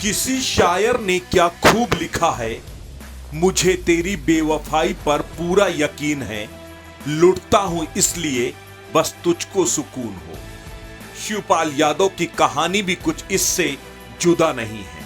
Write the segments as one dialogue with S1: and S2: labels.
S1: किसी शायर ने क्या खूब लिखा है, मुझे तेरी बेवफाई पर पूरा यकीन है, लुटता हूं इसलिए बस तुझको सुकून हो। शिवपाल यादव की कहानी भी कुछ इससे जुदा नहीं है।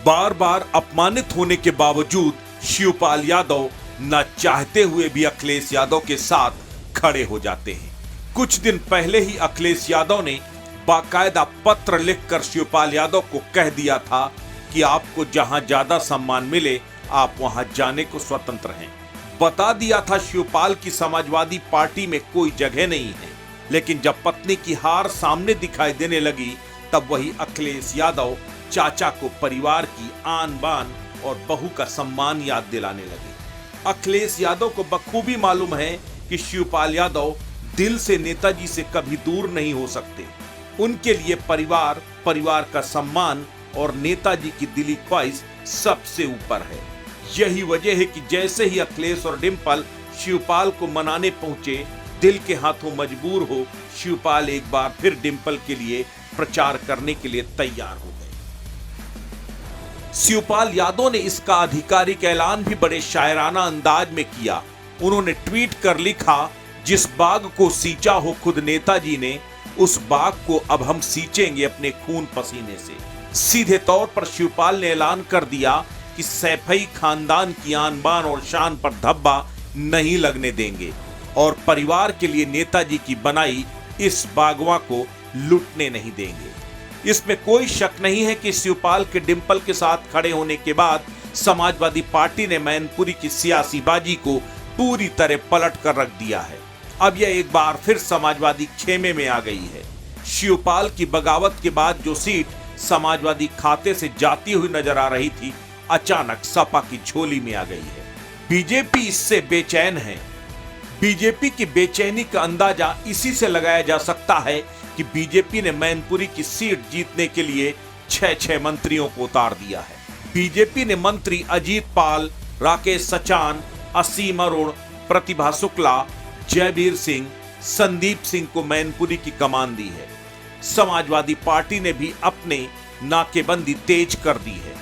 S1: बार बार अपमानित होने के बावजूद शिवपाल यादव न चाहते हुए भी अखिलेश यादव के साथ खड़े हो जाते हैं। कुछ दिन पहले ही अखिलेश यादव ने बाकायदा पत्र लिखकर शिवपाल यादव को कह दिया था कि आपको जहां ज्यादा सम्मान मिले आप वहां जाने को स्वतंत्र हैं। बता दिया था शिवपाल की समाजवादी पार्टी में कोई जगह नहीं है। लेकिन जब पत्नी की हार सामने दिखाई देने लगी तब वही अखिलेश यादव चाचा को परिवार की आन बान और बहू का सम्मान याद दिलाने लगे। अखिलेश यादव को बखूबी मालूम है कि शिवपाल यादव दिल से नेताजी से कभी दूर नहीं हो सकते। उनके लिए परिवार, परिवार का सम्मान और नेताजी की दिली ख्वाहिश सबसे ऊपर है। यही वजह है कि जैसे ही अखिलेश और डिंपल शिवपाल को मनाने पहुंचे, दिल के हाथों मजबूर हो शिवपाल एक बार फिर डिंपल के लिए प्रचार करने के लिए तैयार हो गए। शिवपाल यादव ने इसका आधिकारिक ऐलान भी बड़े शायराना अंदाज में किया। उन्होंने ट्वीट कर लिखा, जिस बाग को सींचा हो खुद नेताजी ने, उस बाग को अब हम सींचेंगे अपने खून पसीने से। सीधे तौर पर शिवपाल ने ऐलान कर दिया कि सैफई खानदान की आन बान और शान पर धब्बा नहीं लगने देंगे और परिवार के लिए नेताजी की बनाई इस बागवा को लूटने नहीं देंगे। इसमें कोई शक नहीं है कि शिवपाल के डिंपल के साथ खड़े होने के बाद समाजवादी पार्टी ने मैनपुरी की सियासी बाजी को पूरी तरह पलट कर रख दिया है। अब यह एक बार फिर समाजवादी खेमे में आ गई है। शिवपाल की बगावत के बाद जो सीट समाजवादी खाते से जाती हुई नजर आ रही थी, अचानक सपा की झोली में आ गई है। बीजेपी इससे बेचैन है। बीजेपी की बेचैनी का अंदाजा इसी से लगाया जा सकता है कि बीजेपी ने मैनपुरी की सीट जीतने के लिए 6 मंत्रियों को उतार दिया है। बीजेपी ने मंत्री अजीत पाल, राकेश सचान, असीम अरुण, प्रतिभा शुक्ला, जयवीर सिंह, संदीप सिंह को मैनपुरी की कमान दी है। समाजवादी पार्टी ने भी अपने नाकेबंदी तेज कर दी है।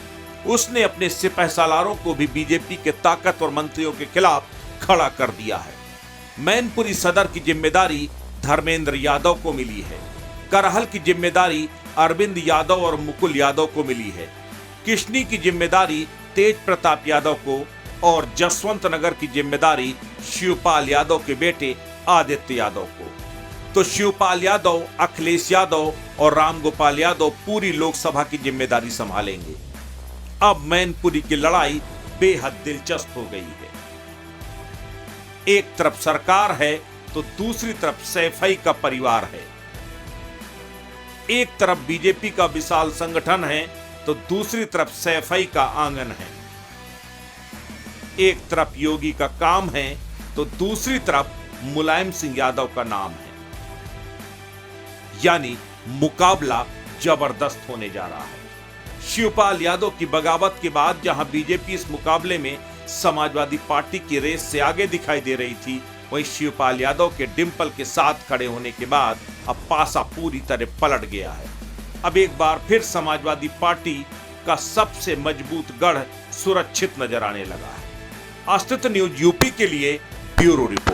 S1: उसने अपने सिपहसालारों को भी बीजेपी के ताकतवर मंत्रियों के खिलाफ खड़ा कर दिया है। मैनपुरी सदर की जिम्मेदारी धर्मेंद्र यादव को मिली है। करहल की जिम्मेदारी अरविंद यादव और मुकुल यादव को मिली है। किशनी की जिम्मेदारी तेज प्रताप यादव को और जसवंत नगर की जिम्मेदारी शिवपाल यादव के बेटे आदित्य यादव को। तो शिवपाल यादव, अखिलेश यादव और रामगोपाल यादव पूरी लोकसभा की जिम्मेदारी संभालेंगे। अब मैनपुरी की लड़ाई बेहद दिलचस्प हो गई है। एक तरफ सरकार है तो दूसरी तरफ सैफई का परिवार है। एक तरफ बीजेपी का विशाल संगठन है तो दूसरी तरफ सैफई का आंगन है। एक तरफ योगी का काम है तो दूसरी तरफ मुलायम सिंह यादव का नाम है। यानी मुकाबला जबरदस्त होने जा रहा है। शिवपाल यादव की बगावत के बाद जहां बीजेपी इस मुकाबले में समाजवादी पार्टी की रेस से आगे दिखाई दे रही थी, वहीं शिवपाल यादव के डिंपल के साथ खड़े होने के बाद अब पासा पूरी तरह पलट गया है। अब एक बार फिर समाजवादी पार्टी का सबसे मजबूत गढ़ सुरक्षित नजर आने लगा है। अस्तित्व न्यूज यूपी के लिए ब्यूरो रिपोर्ट।